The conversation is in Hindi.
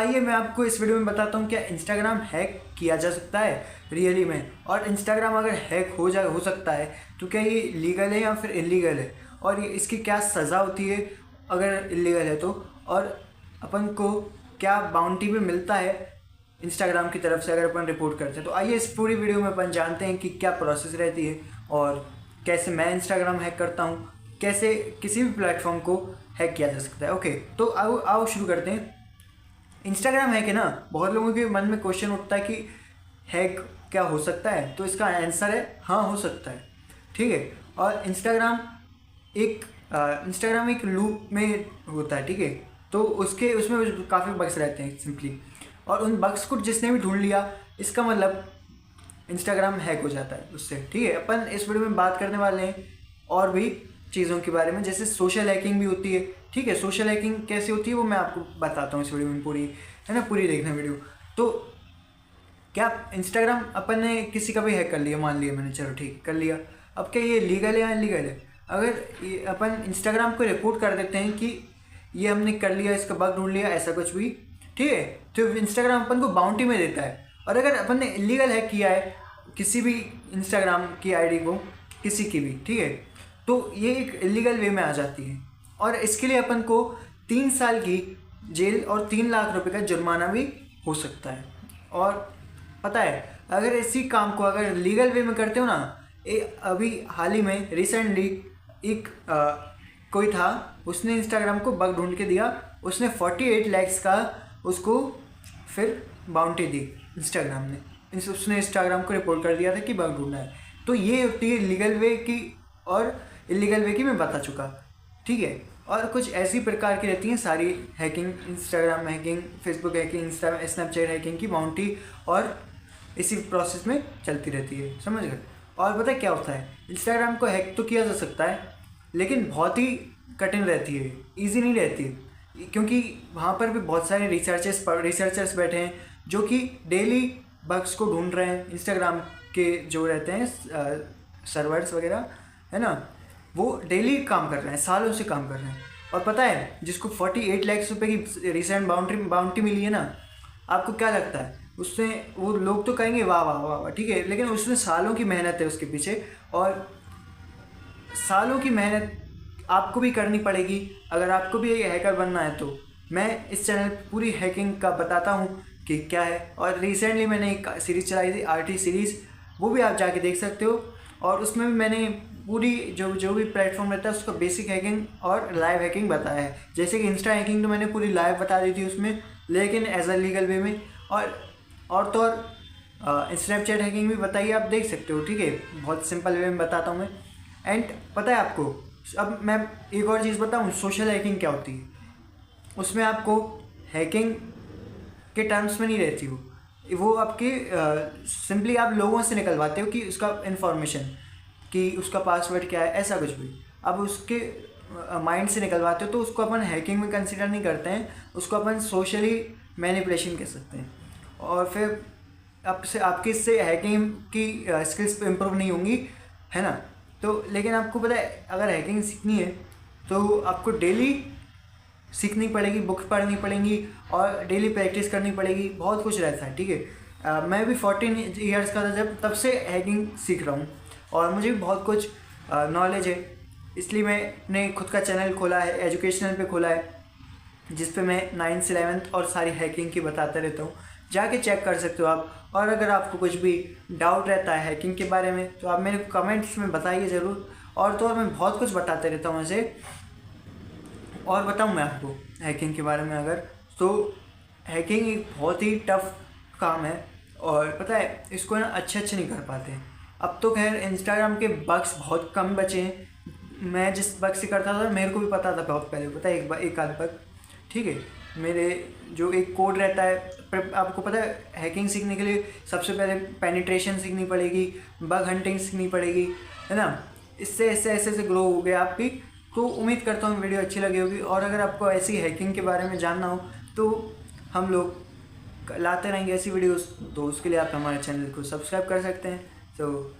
आइए मैं आपको इस वीडियो में बताता हूँ क्या इंस्टाग्राम हैक किया जा सकता है रियली में, और इंस्टाग्राम अगर हैक हो सकता है तो क्या ये लीगल है या फिर इलीगल है, और ये इसकी क्या सज़ा होती है अगर इलीगल है तो, और अपन को क्या बाउंटी भी मिलता है इंस्टाग्राम की तरफ से अगर अपन रिपोर्ट करते हैं। तो आइए इस पूरी वीडियो में अपन जानते हैं कि क्या प्रोसेस रहती है और कैसे मैं इंस्टाग्राम हैक करता हूँ, कैसे किसी भी प्लेटफॉर्म को हैक किया जा सकता है। ओके, तो आओ आओ शुरू करते हैं। इंस्टाग्राम हैक है ना, बहुत लोगों के मन में क्वेश्चन उठता है कि हैक क्या हो सकता है, तो इसका आंसर है हाँ, हो सकता है। ठीक है, और इंस्टाग्राम एक लूप में होता है। ठीक है, तो उसमें काफ़ी बग्स रहते हैं सिंपली, और उन बग्स को जिसने भी ढूंढ लिया इसका मतलब इंस्टाग्राम हैक हो जाता है उससे। ठीक है, अपन इस वीडियो में बात करने वाले हैं और भी चीज़ों के बारे में, जैसे सोशल हैकिंग भी होती है। ठीक है, सोशल हैकिंग कैसे होती है वो मैं आपको बताता हूँ इस वीडियो में, पूरी है ना, पूरी देखना वीडियो। तो क्या इंस्टाग्राम अपन ने किसी का भी हैक कर लिया, मान लिया मैंने, चलो ठीक कर लिया, अब क्या ये लीगल है या इलीगल है? अगर ये अपन इंस्टाग्राम को रिपोर्ट कर देते हैं कि ये हमने कर लिया, इसका बग ढूंढ लिया, ऐसा कुछ भी, ठीक है, तो इंस्टाग्राम अपन को बाउंटी में देता है। और अगर अपन ने इलीगल हैक किया है किसी भी इंस्टाग्राम की आईडी को, किसी की भी, ठीक है, तो ये एक इलीगल वे में आ जाती है, और इसके लिए अपन को 3 साल की जेल और 3 लाख रुपए का जुर्माना भी हो सकता है। और पता है, अगर इसी काम को अगर लीगल वे में करते हो ना, अभी हाल ही में रिसेंटली एक कोई था, उसने इंस्टाग्राम को बग ढूंढ के दिया, उसने 48 lakhs का उसको फिर बाउंटी दी इंस्टाग्राम ने, उसने इंस्टाग्राम को रिपोर्ट कर दिया था कि बग ढूंढना है। तो ये होती है लीगल वे की और इलीगल वे की मैं बता चुका। ठीक है, और कुछ ऐसी प्रकार की रहती हैं सारी hacking, Instagram hacking, Facebook hacking, Snapchat hacking की बाउंटी और इसी प्रोसेस में चलती रहती है, समझ गए। और पता है क्या होता है, इंस्टाग्राम को हैक तो किया जा सकता है लेकिन बहुत ही कठिन रहती है, ईजी नहीं रहती, क्योंकि वहाँ पर भी बहुत सारे रिसर्चर्स बैठे हैं जो कि डेली बग्स को ढूंढ रहे हैं। इंस्टाग्राम के जो रहते हैं सर्वर्स वगैरह, है ना, वो डेली काम कर रहे हैं, सालों से काम कर रहे हैं। और पता है, जिसको 48 लाख रुपए की रिसेंट बाउंटी मिली है ना, आपको क्या लगता है उसने, वो लोग तो कहेंगे वाह वाह वाह वाह, ठीक है, लेकिन उसमें सालों की मेहनत है उसके पीछे, और सालों की मेहनत आपको भी करनी पड़ेगी अगर आपको भी एक हैकर बनना है। तो मैं इस चैनल पर पूरी हैकिंग का बताता हूँ कि क्या है, और रिसेंटली मैंने एक सीरीज़ चलाई थी RT सीरीज़, वो भी आप जाके देख सकते हो। और उसमें भी मैंने पूरी जो भी प्लेटफॉर्म रहता है उसका बेसिक हैकिंग और लाइव हैकिंग बताया है। जैसे कि इंस्टा हैकिंग तो मैंने पूरी लाइव बता दी थी उसमें, लेकिन एज अ लीगल वे में, और तो और स्नैपचैट हैकिंग भी बताइए, आप देख सकते हो। ठीक है, बहुत सिंपल वे में बताता हूँ मैं। एंड पता है आपको, अब मैं एक और चीज़ बताऊँ, सोशल हैकिंग क्या होती है। उसमें आपको हैकिंग के टर्म्स में नहीं रहती वो आपके सिंपली आप लोगों से निकलवाते हो कि उसका इन्फॉर्मेशन, कि उसका पासवर्ड क्या है, ऐसा कुछ भी अब उसके माइंड से निकलवाते हो, तो उसको अपन हैकिंग में कंसिडर नहीं करते हैं, उसको अपन सोशली मैनिपुलेशन कह सकते हैं। और फिर आपकी इससे हैकिंग की स्किल्स इम्प्रूव नहीं होंगी, है ना। तो लेकिन आपको पता है, अगर हैकिंग सीखनी है तो आपको डेली सीखनी पड़ेगी, बुक्स पढ़नी पड़ेंगी और डेली प्रैक्टिस करनी पड़ेगी, बहुत कुछ रहता है। ठीक है, मैं भी 14 ईयर्स का था जब, तब से हैकिंग सीख रहा हूँ और मुझे भी बहुत कुछ नॉलेज है, इसलिए मैंने खुद का चैनल खोला है, एजुकेशनल पे खोला है, जिस पे मैं 9th से 11th और सारी हैकिंग की बताता रहता हूँ, जाके चेक कर सकते हो आप। और अगर आपको कुछ भी डाउट रहता है हैकिंग के बारे में तो आप मेरे कमेंट्स में बताइए ज़रूर, और तो और मैं बहुत कुछ बताते रहता हूँ ऐसे। और बताऊँ मैं आपको हैकिंग के बारे में अगर, तो हैकिंग एक बहुत ही टफ काम है, और पता है इसको ना अच्छे नहीं कर पाते। अब तो खैर इंस्टाग्राम के बग्स बहुत कम बचे हैं, मैं जिस बग से करता था मेरे को भी पता था बहुत पहले, पता है, एक आध बग। ठीक है, मेरे जो एक कोड रहता है, आपको पता है हैकिंग सीखने के लिए सबसे पहले पेनिट्रेशन सीखनी पड़ेगी, बग हंटिंग सीखनी पड़ेगी, है ना। इससे ऐसे ग्रो हो गया आपकी। तो उम्मीद करता हूँ वीडियो अच्छी लगी होगी, और अगर आपको ऐसी हैकिंग के बारे में जानना हो तो हम लोग लाते रहेंगे ऐसी वीडियोस, तो उसके लिए आप हमारे चैनल को सब्सक्राइब कर सकते हैं। तो